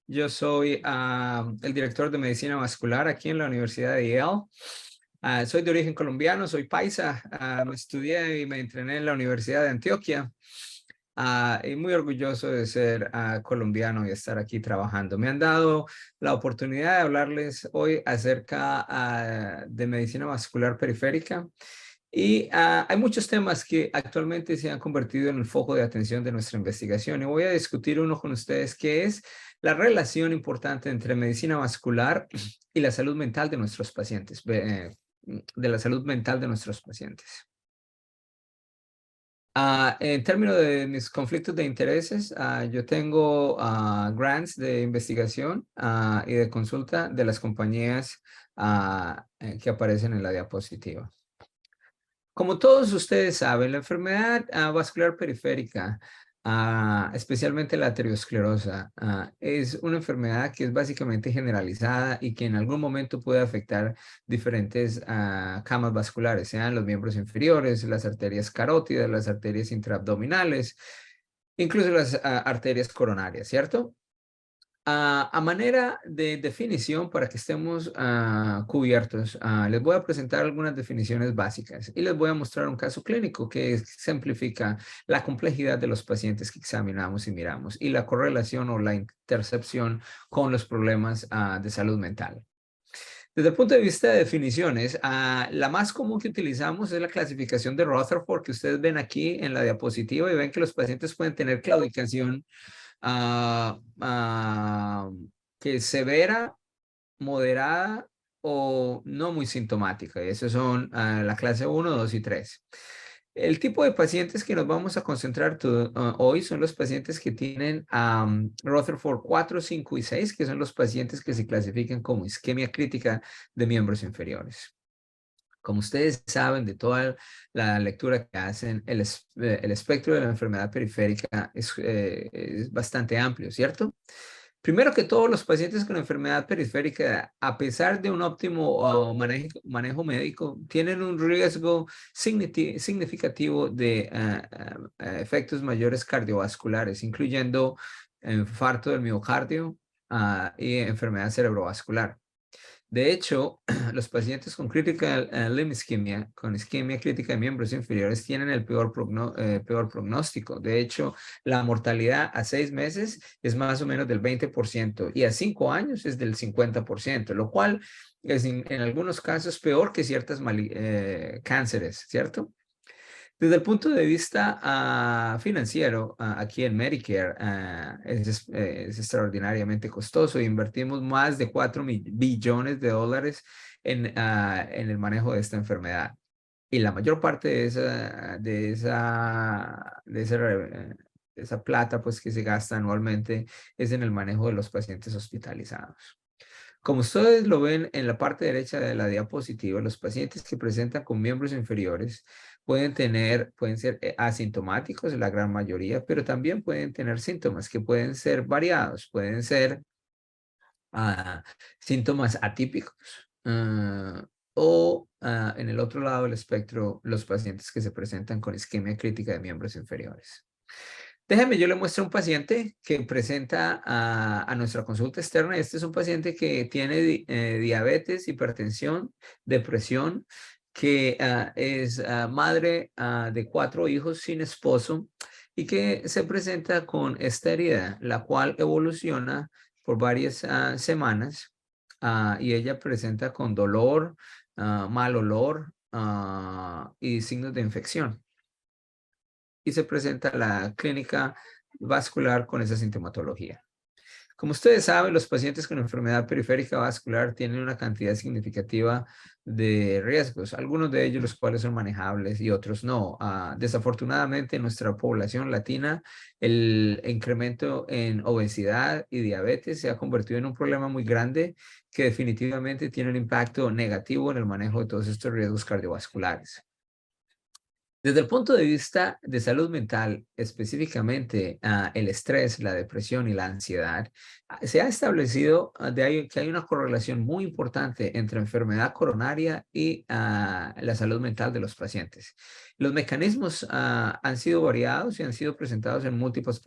Yo soy el director de medicina vascular aquí en la Universidad de Yale. Soy de origen colombiano, soy paisa. Me estudié y me entrené en la Universidad de Antioquia. Y muy orgulloso de ser colombiano y estar aquí trabajando. Me han dado la oportunidad de hablarles hoy acerca de medicina vascular periférica. Y hay muchos temas que actualmente se han convertido en el foco de atención de nuestra investigación. Y voy a discutir uno con ustedes, que es la relación importante entre medicina vascular y la salud mental de nuestros pacientes, de la salud mental de nuestros pacientes. En términos de mis conflictos de intereses, yo tengo grants de investigación y de consulta de las compañías que aparecen en la diapositiva. Como todos ustedes saben, la enfermedad vascular periférica, especialmente la arteriosclerosa, es una enfermedad que es básicamente generalizada y que en algún momento puede afectar diferentes camas vasculares, sean los miembros inferiores, las arterias carótidas, las arterias intraabdominales, incluso las arterias coronarias, ¿cierto? A manera de definición, para que estemos cubiertos, les voy a presentar algunas definiciones básicas y les voy a mostrar un caso clínico que exemplifica la complejidad de los pacientes que examinamos y miramos y la correlación o la intercepción con los problemas de salud mental. Desde el punto de vista de definiciones, la más común que utilizamos es la clasificación de Rutherford, que ustedes ven aquí en la diapositiva, y ven que los pacientes pueden tener claudicación ah, ah, que es severa, moderada o no muy sintomática. Y esos son la clase 1, 2 y 3. El tipo de pacientes que nos vamos a concentrar hoy son los pacientes que tienen Rutherford 4, 5 y 6, que son los pacientes que se clasifican como isquemia crítica de miembros inferiores. Como ustedes saben, de toda la lectura que hacen, el espectro de la enfermedad periférica es bastante amplio, ¿cierto? Primero que todos los pacientes con enfermedad periférica, a pesar de un óptimo manejo médico, tienen un riesgo significativo de efectos mayores cardiovasculares, incluyendo infarto del miocardio y enfermedad cerebrovascular. De hecho, los pacientes con critical limb ischemia, con isquemia crítica de miembros inferiores, tienen el peor pronóstico. De hecho, la mortalidad a 6 meses es más o menos del 20% y a 5 años es del 50%, lo cual es en algunos casos peor que ciertas cánceres, ¿cierto? Desde el punto de vista financiero, aquí en Medicare es extraordinariamente costoso. Invertimos más de 4 billones de dólares en el manejo de esta enfermedad. Y la mayor parte de esa plata pues, que se gasta anualmente es en el manejo de los pacientes hospitalizados. Como ustedes lo ven en la parte derecha de la diapositiva, los pacientes que presentan con miembros inferiores pueden ser asintomáticos, la gran mayoría, pero también pueden tener síntomas que pueden ser variados, pueden ser síntomas atípicos. En el otro lado del espectro, los pacientes que se presentan con isquemia crítica de miembros inferiores. Déjeme, yo le muestro un paciente que presenta a nuestra consulta externa. Este es un paciente que tiene diabetes, hipertensión, depresión, que es madre de 4 hijos sin esposo y que se presenta con esta herida, la cual evoluciona por varias semanas y ella presenta con dolor, mal olor y signos de infección y se presenta a la clínica vascular con esa sintomatología. Como ustedes saben, los pacientes con enfermedad periférica vascular tienen una cantidad significativa de riesgos, algunos de ellos los cuales son manejables y otros no. Desafortunadamente, en nuestra población latina, el incremento en obesidad y diabetes se ha convertido en un problema muy grande que definitivamente tiene un impacto negativo en el manejo de todos estos riesgos cardiovasculares. Desde el punto de vista de salud mental, específicamente el estrés, la depresión y la ansiedad, se ha establecido que hay una correlación muy importante entre enfermedad coronaria y la salud mental de los pacientes. Los mecanismos han sido variados y han sido presentados en múltiples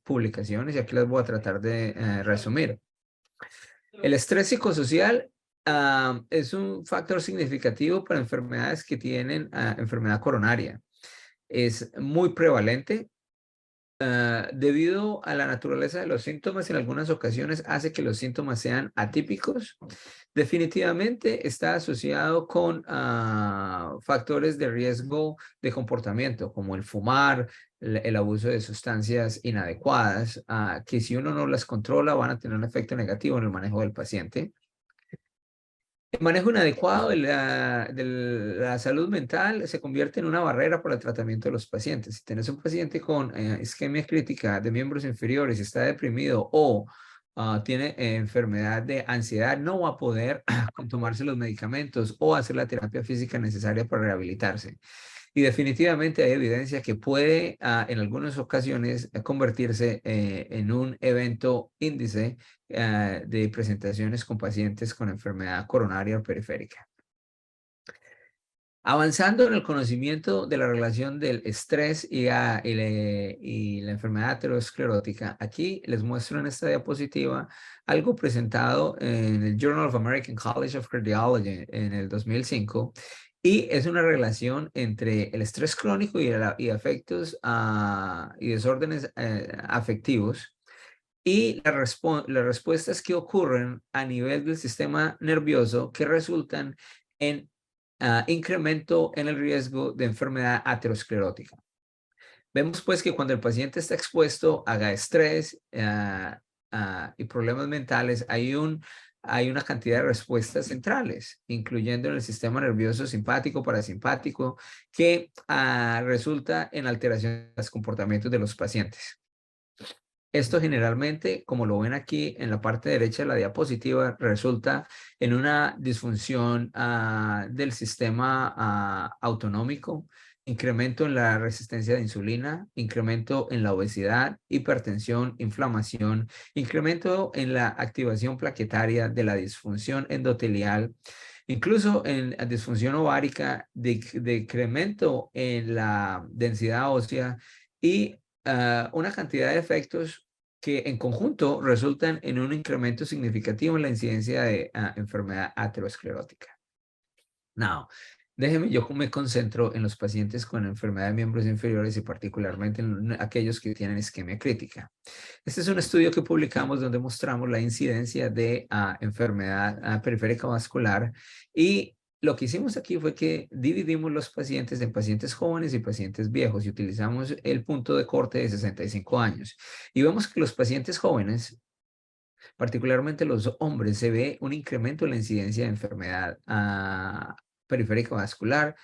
publicaciones y aquí las voy a tratar de resumir. El estrés psicosocial es un factor significativo para enfermedades que tienen enfermedad coronaria. Es muy prevalente debido a la naturaleza de los síntomas. En algunas ocasiones hace que los síntomas sean atípicos. Definitivamente está asociado con factores de riesgo de comportamiento, como el fumar, el abuso de sustancias inadecuadas, que si uno no las controla van a tener un efecto negativo en el manejo del paciente. El manejo inadecuado de la salud mental se convierte en una barrera para el tratamiento de los pacientes. Si tienes un paciente con isquemia crítica de miembros inferiores, está deprimido o tiene enfermedad de ansiedad, no va a poder tomarse los medicamentos o hacer la terapia física necesaria para rehabilitarse. Y definitivamente hay evidencia que puede en algunas ocasiones convertirse en un evento índice de presentaciones con pacientes con enfermedad coronaria o periférica. Avanzando en el conocimiento de la relación del estrés y la enfermedad aterosclerótica, aquí les muestro en esta diapositiva algo presentado en el Journal of American College of Cardiology en el 2005, y es una relación entre el estrés crónico y afectos y desórdenes afectivos y las respuestas que ocurren a nivel del sistema nervioso que resultan en incremento en el riesgo de enfermedad aterosclerótica. Vemos pues que cuando el paciente está expuesto a estrés y problemas mentales, hay una cantidad de respuestas centrales, incluyendo en el sistema nervioso simpático, parasimpático, que resulta en alteración de los comportamientos de los pacientes. Esto generalmente, como lo ven aquí en la parte derecha de la diapositiva, resulta en una disfunción del sistema autonómico, incremento en la resistencia de insulina, incremento en la obesidad, hipertensión, inflamación, incremento en la activación plaquetaria de la disfunción endotelial, incluso en disfunción ovárica, decremento en la densidad ósea y una cantidad de efectos que en conjunto resultan en un incremento significativo en la incidencia de enfermedad aterosclerótica. Now, déjeme, yo me concentro en los pacientes con enfermedad de miembros inferiores y particularmente en aquellos que tienen isquemia crítica. Este es un estudio que publicamos donde mostramos la incidencia de enfermedad periférica vascular, y lo que hicimos aquí fue que dividimos los pacientes en pacientes jóvenes y pacientes viejos y utilizamos el punto de corte de 65 años. Y vemos que los pacientes jóvenes, particularmente los hombres, se ve un incremento en la incidencia de enfermedad periférica vascular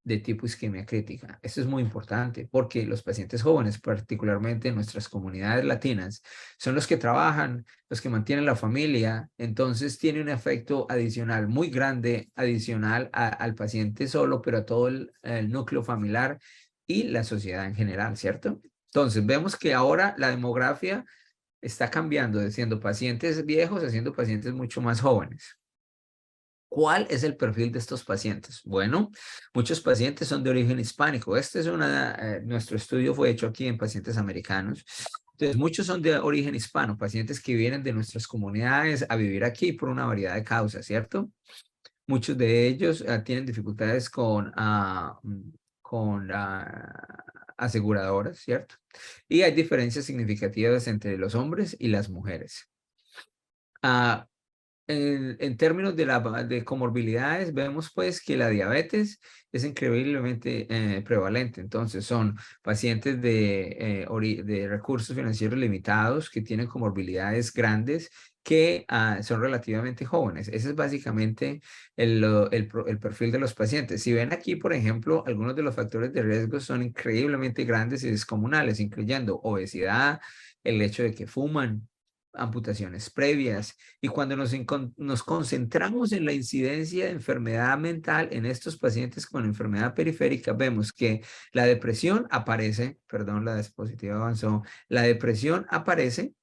de tipo isquemia crítica. Esto es muy importante porque los pacientes jóvenes, particularmente en nuestras comunidades latinas, son los que trabajan, los que mantienen la familia, entonces tiene un efecto adicional muy grande, adicional al paciente solo, pero a todo el núcleo familiar y la sociedad en general, ¿cierto? Entonces vemos que ahora la demografía está cambiando de siendo pacientes viejos a siendo pacientes mucho más jóvenes. ¿Cuál es el perfil de estos pacientes? Bueno, muchos pacientes son de origen hispánico. Nuestro estudio fue hecho aquí en pacientes americanos. Entonces, muchos son de origen hispano, pacientes que vienen de nuestras comunidades a vivir aquí por una variedad de causas, ¿cierto? Muchos de ellos tienen dificultades con aseguradoras, ¿cierto? Y hay diferencias significativas entre los hombres y las mujeres. En términos de comorbilidades, vemos pues que la diabetes es increíblemente prevalente. Entonces son pacientes de recursos financieros limitados que tienen comorbilidades grandes que son relativamente jóvenes. Ese es básicamente el perfil de los pacientes. Si ven aquí, por ejemplo, algunos de los factores de riesgo son increíblemente grandes y descomunales, incluyendo obesidad, el hecho de que fuman, amputaciones previas. Y cuando nos concentramos en la incidencia de enfermedad mental en estos pacientes con enfermedad periférica, vemos que la depresión aparece, perdón, la diapositiva avanzó, la depresión aparece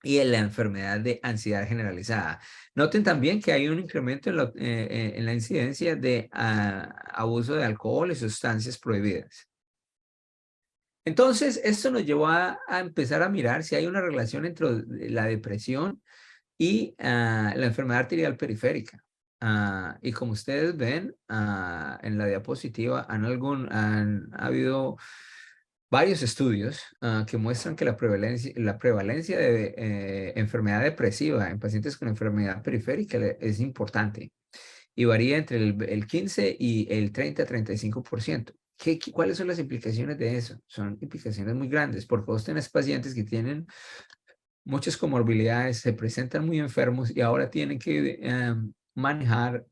y en la enfermedad de ansiedad generalizada. Noten también que hay un incremento en la incidencia de abuso de alcohol y sustancias prohibidas. Entonces, esto nos llevó a empezar a mirar si hay una relación entre la depresión y la enfermedad arterial periférica. Y como ustedes ven en la diapositiva, han habido varios estudios que muestran que la prevalencia de enfermedad depresiva en pacientes con enfermedad periférica es importante y varía entre el 15 y el 30-35%. ¿Cuáles son las implicaciones de eso? Son implicaciones muy grandes porque vos tenés pacientes que tienen muchas comorbilidades, se presentan muy enfermos y ahora tienen que manejar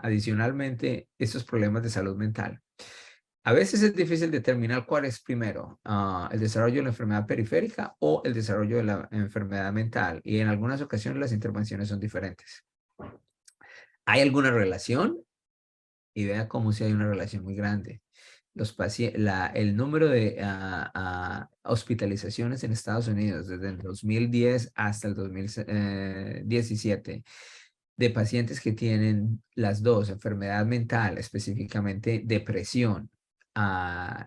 adicionalmente estos problemas de salud mental. A veces es difícil determinar cuál es primero, el desarrollo de la enfermedad periférica o el desarrollo de la enfermedad mental. Y en algunas ocasiones las intervenciones son diferentes. ¿Hay alguna relación? Y vea cómo si hay una relación muy grande. El número de hospitalizaciones en Estados Unidos desde el 2010 hasta el 2017 de pacientes que tienen las dos, enfermedad mental, específicamente depresión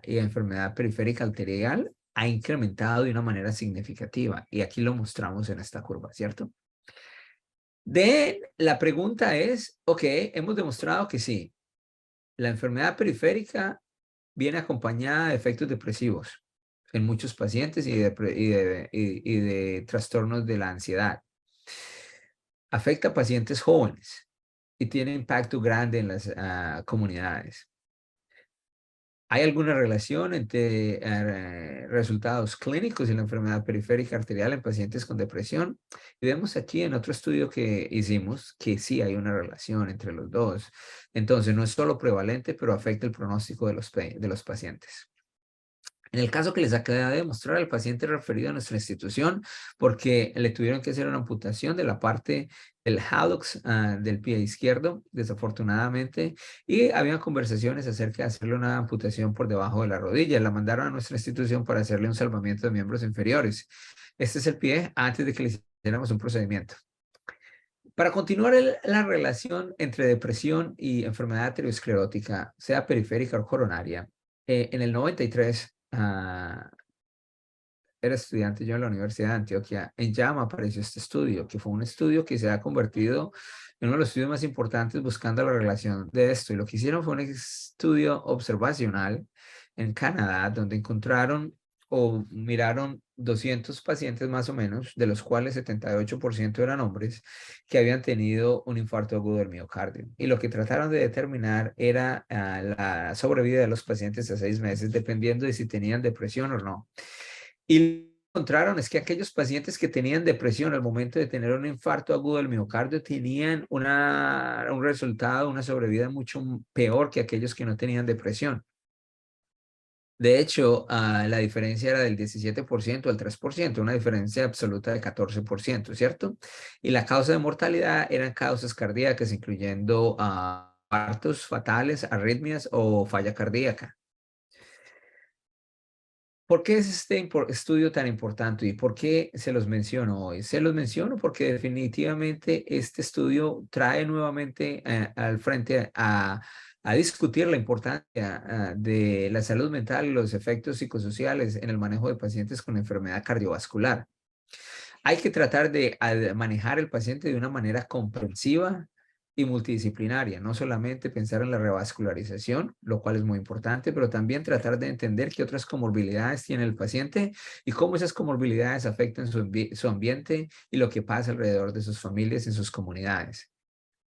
y enfermedad periférica arterial, ha incrementado de una manera significativa. Y aquí lo mostramos en esta curva, ¿cierto? La pregunta es, ok, hemos demostrado que sí, la enfermedad periférica viene acompañada de efectos depresivos en muchos pacientes y de trastornos de la ansiedad. Afecta a pacientes jóvenes y tiene impacto grande en las comunidades. ¿Hay alguna relación entre resultados clínicos y la enfermedad periférica arterial en pacientes con depresión? Y vemos aquí en otro estudio que hicimos que sí hay una relación entre los dos. Entonces, no es solo prevalente, pero afecta el pronóstico de los pacientes. En el caso que les acaba de demostrar, el paciente referido a nuestra institución porque le tuvieron que hacer una amputación de la parte del hallux del pie izquierdo, desafortunadamente, y había conversaciones acerca de hacerle una amputación por debajo de la rodilla. La mandaron a nuestra institución para hacerle un salvamiento de miembros inferiores. Este es el pie antes de que le hiciéramos un procedimiento. Para continuar la relación entre depresión y enfermedad aterosclerótica, sea periférica o coronaria, en el 93, era estudiante yo en la Universidad de Antioquia, en JAMA apareció este estudio, que fue un estudio que se ha convertido en uno de los estudios más importantes buscando la relación de esto. Y lo que hicieron fue un estudio observacional en Canadá, donde encontraron o miraron 200 pacientes más o menos, de los cuales 78% eran hombres, que habían tenido un infarto agudo del miocardio. Y lo que trataron de determinar era la sobrevida de los pacientes a 6 meses, dependiendo de si tenían depresión o no. Y lo que encontraron es que aquellos pacientes que tenían depresión al momento de tener un infarto agudo del miocardio tenían un resultado, una sobrevida mucho peor que aquellos que no tenían depresión. De hecho, la diferencia era del 17% al 3%, una diferencia absoluta de 14%, ¿cierto? Y la causa de mortalidad eran causas cardíacas, incluyendo partos fatales, arritmias o falla cardíaca. ¿Por qué es este estudio tan importante y por qué se los menciono hoy? Se los menciono porque definitivamente este estudio trae nuevamente al frente a discutir la importancia de la salud mental y los efectos psicosociales en el manejo de pacientes con enfermedad cardiovascular. Hay que tratar de manejar el paciente de una manera comprensiva y multidisciplinaria, no solamente pensar en la revascularización, lo cual es muy importante, pero también tratar de entender qué otras comorbilidades tiene el paciente y cómo esas comorbilidades afectan su ambiente y lo que pasa alrededor de sus familias y sus comunidades.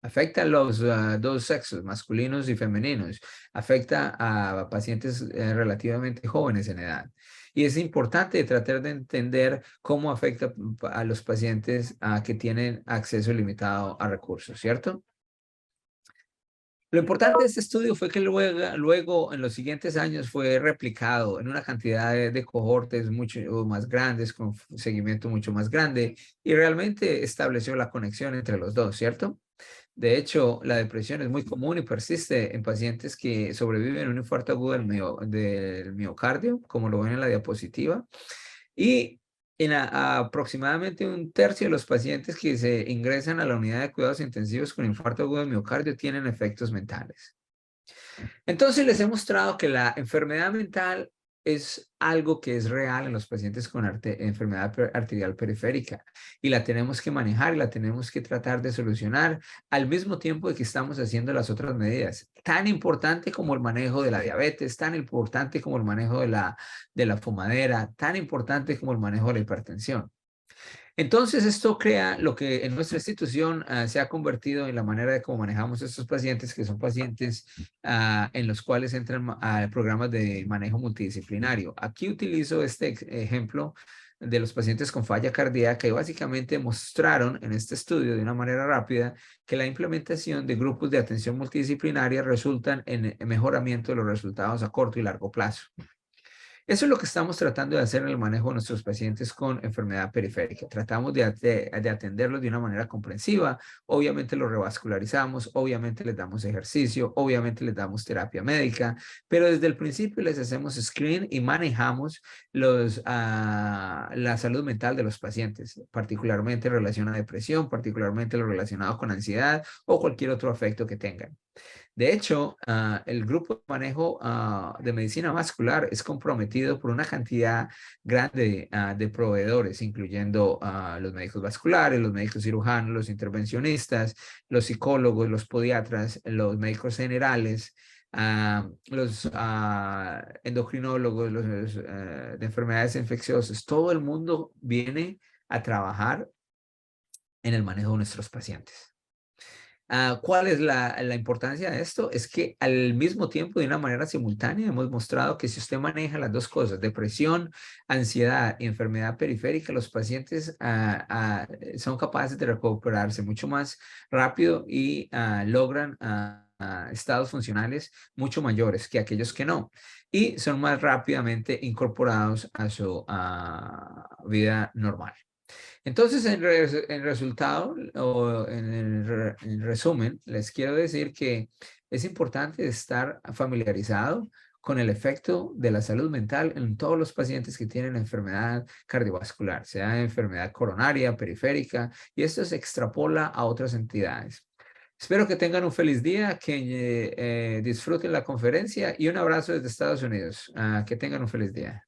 Afecta a los dos sexos, masculinos y femeninos. Afecta a pacientes relativamente jóvenes en edad. Y es importante tratar de entender cómo afecta a los pacientes que tienen acceso limitado a recursos, ¿cierto? Lo importante de este estudio fue que luego en los siguientes años fue replicado en una cantidad de cohortes mucho más grandes, con seguimiento mucho más grande, y realmente estableció la conexión entre los dos, ¿cierto? De hecho, la depresión es muy común y persiste en pacientes que sobreviven a un infarto agudo del miocardio, como lo ven en la diapositiva, y en aproximadamente un tercio de los pacientes que se ingresan a la unidad de cuidados intensivos con infarto agudo del miocardio tienen efectos mentales. Entonces les he mostrado que la enfermedad mental es algo que es real en los pacientes con enfermedad arterial periférica y la tenemos que manejar y la tenemos que tratar de solucionar al mismo tiempo de que estamos haciendo las otras medidas. Tan importante como el manejo de la diabetes, tan importante como el manejo de la fumadera, tan importante como el manejo de la hipertensión. Entonces, esto crea lo que en nuestra institución se ha convertido en la manera de cómo manejamos estos pacientes, que son pacientes en los cuales entran a programas de manejo multidisciplinario. Aquí utilizo este ejemplo de los pacientes con falla cardíaca y básicamente mostraron en este estudio de una manera rápida que la implementación de grupos de atención multidisciplinaria resultan en mejoramiento de los resultados a corto y largo plazo. Eso es lo que estamos tratando de hacer en el manejo de nuestros pacientes con enfermedad periférica. Tratamos de atenderlos de una manera comprensiva. Obviamente los revascularizamos, obviamente les damos ejercicio, obviamente les damos terapia médica, pero desde el principio les hacemos screen y manejamos la salud mental de los pacientes, particularmente en relación a depresión, particularmente lo relacionado con ansiedad o cualquier otro afecto que tengan. De hecho, el grupo de manejo de medicina vascular es comprometido por una cantidad grande de proveedores, incluyendo los médicos vasculares, los médicos cirujanos, los intervencionistas, los psicólogos, los podiatras, los médicos generales, los endocrinólogos, de enfermedades infecciosas. Todo el mundo viene a trabajar en el manejo de nuestros pacientes. ¿Cuál es la importancia de esto? Es que al mismo tiempo, de una manera simultánea, hemos mostrado que si usted maneja las dos cosas, depresión, ansiedad y enfermedad periférica, los pacientes son capaces de recuperarse mucho más rápido y logran estados funcionales mucho mayores que aquellos que no. Y son más rápidamente incorporados a su vida normal. Entonces, en resultado o en resumen, les quiero decir que es importante estar familiarizado con el efecto de la salud mental en todos los pacientes que tienen enfermedad cardiovascular, sea enfermedad coronaria, periférica, y esto se extrapola a otras entidades. Espero que tengan un feliz día, que disfruten la conferencia y un abrazo desde Estados Unidos. Que tengan un feliz día.